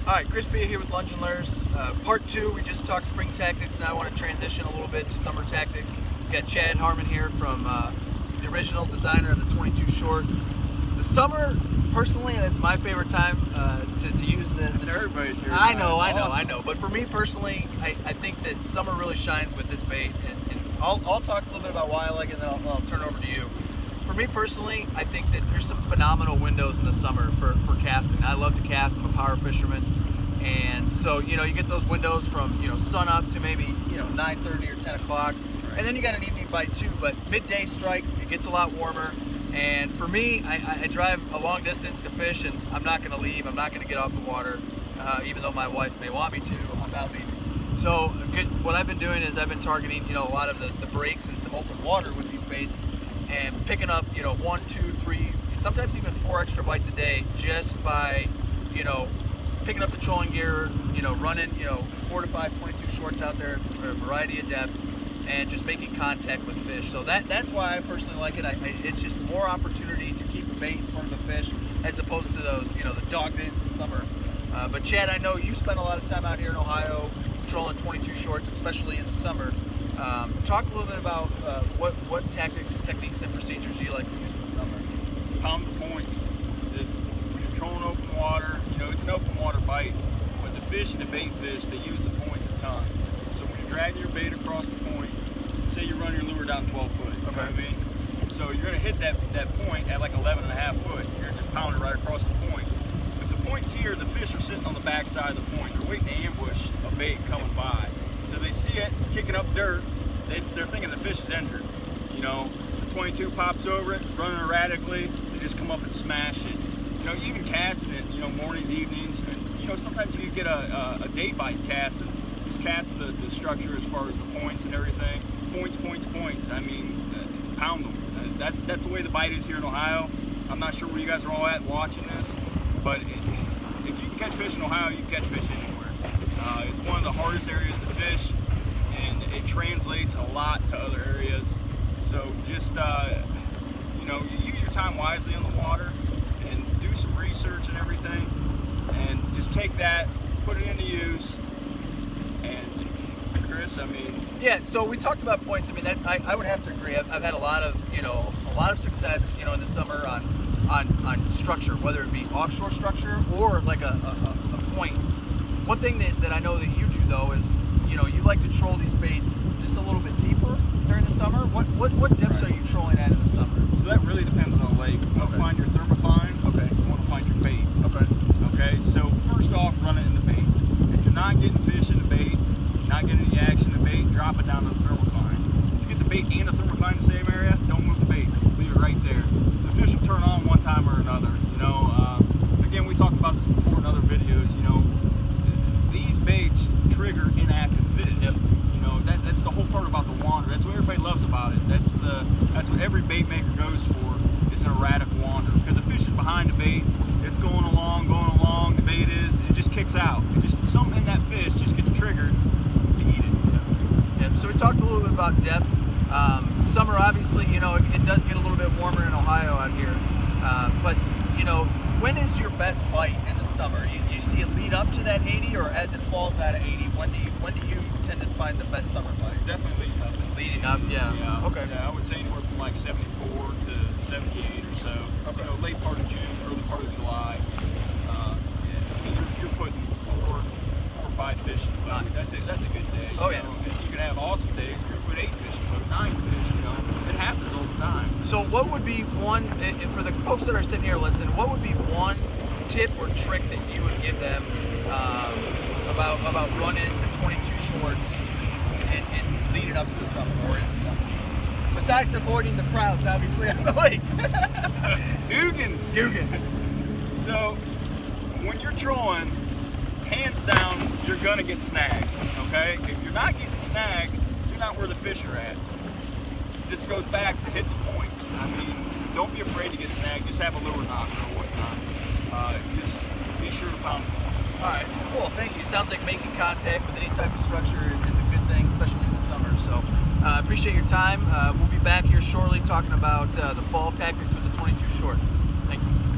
All right, Chris B here with Llungen Lures. Part 2, we just talked spring tactics. Now I want to transition a little bit to summer tactics. We got Chad Harmon here from the original designer of the 22 short. The summer, personally, that's my favorite time to use the everybody's favorite. I know. But for me personally, I think that summer really shines with this bait. And I'll talk a little bit about why I like it, and then I'll turn it over to you. For me personally, I think that there's some phenomenal windows in the summer for casting. I love to cast. I'm a power fisherman. And so, you get those windows from, sun up to maybe, 9:30 or 10 o'clock. Right. And then you got an evening bite too, but midday strikes, it gets a lot warmer. And for me, I drive a long distance to fish, and I'm not going to leave. I'm not going to get off the water, even though my wife may want me to. I'm not leaving. So what I've been doing is I've been targeting, a lot of the breaks and some open water with these baits, and picking up, 1, 2, 3, sometimes even 4 extra bites a day just by, picking up the trolling gear, running, 4 to 5 22 shorts out there for a variety of depths, and just making contact with fish. So that's why I personally like it. It's just more opportunity to keep a bait in front of a fish as opposed to those, the dog days of the summer. But Chad, I know you spend a lot of time out here in Ohio trolling 22 shorts, especially in the summer. Talk a little bit about what techniques, and procedures you like to use in the summer. Pound the points. When you're trolling open water, it's an open water bite, but the fish and the bait fish, they use the points a ton. So when you're dragging your bait across the point, say you run your lure down 12 foot, you know what I mean? So you're gonna hit that point at like 11.5 foot. You're gonna just pound it right across the point. If the point's here, the fish are sitting on the back side of the point. They're waiting to ambush a bait coming by. So they see it kicking up dirt, they're thinking the fish is injured. The 22 pops over it, running erratically, they just come up and smash it. Even casting it, mornings, evenings, and sometimes you get a day bite cast and just cast the structure as far as the points and everything. Points. I mean, pound them. That's the way the bite is here in Ohio. I'm not sure where you guys are all at watching this, but if you can catch fish in Ohio, you can catch fish anywhere. It's one of the hardest areas to fish, and it translates a lot to other areas. So just, you use your time wisely on the water and do some research and everything, and just take that, put it into use. And Chris, yeah. So we talked about points. I would have to agree. I've had a lot of success, in the summer on structure, whether it be offshore structure or like a point. One thing that I know that you do though is, you like to troll these baits just a little bit deeper during the summer. What depths are you trolling at in the summer? So that really depends on the lake. You want to find your thermocline. Okay. You want to find your bait. Okay. So first off, run it in the bait. If you're not getting fish in the bait, not getting any action in the bait, drop it down to the thermocline. If you get the bait and the thermocline in the same area, don't move the baits. Leave it right there. The fish will turn on one time or another. Again, we talked about this before in other videos. These baits trigger inactive fish. Yep. That's the whole part about the wander. That's what everybody loves about it. That's what every bait maker goes for, is an erratic wander. Because the fish is behind the bait, it's going along, the bait it just kicks out. Something in that fish just gets triggered to eat it. Yeah. So we talked a little bit about depth. Summer, obviously, it does get a little bit warmer in Ohio out here. But when is your best bite in the summer? You see it lead up to that 80, or as it falls out of 80, when do you tend to find the best summer bite? Definitely leading up. Leading up, yeah. Okay. Yeah, I would say anywhere from like 74 to 78 or so. Okay. Late part of June, early part of July. You're putting 4 or 5 fish in the boat. Nice. That's a good day. Oh, yeah. You can have awesome days where you put 8 fish in the boat, 9 fish. It happens all the time. So what would be one, for the folks that are sitting here listening, what would be one tip or trick that you would give them about running the 22 shorts and leading up to the summer or in the summer? Besides avoiding the crowds, obviously, on the lake. Llungens. So when you're trolling, hands down, you're gonna get snagged. Okay? If you're not getting snagged, you're not where the fish are at. Just goes back to hit the points. Don't be afraid to get snagged. Just have a lure knocker or whatnot. Just be sure to pound the points. All right, cool. Thank you. Sounds like making contact with any type of structure is a good thing, especially in the summer. So appreciate your time. We'll be back here shortly talking about the fall tactics with the 22 short.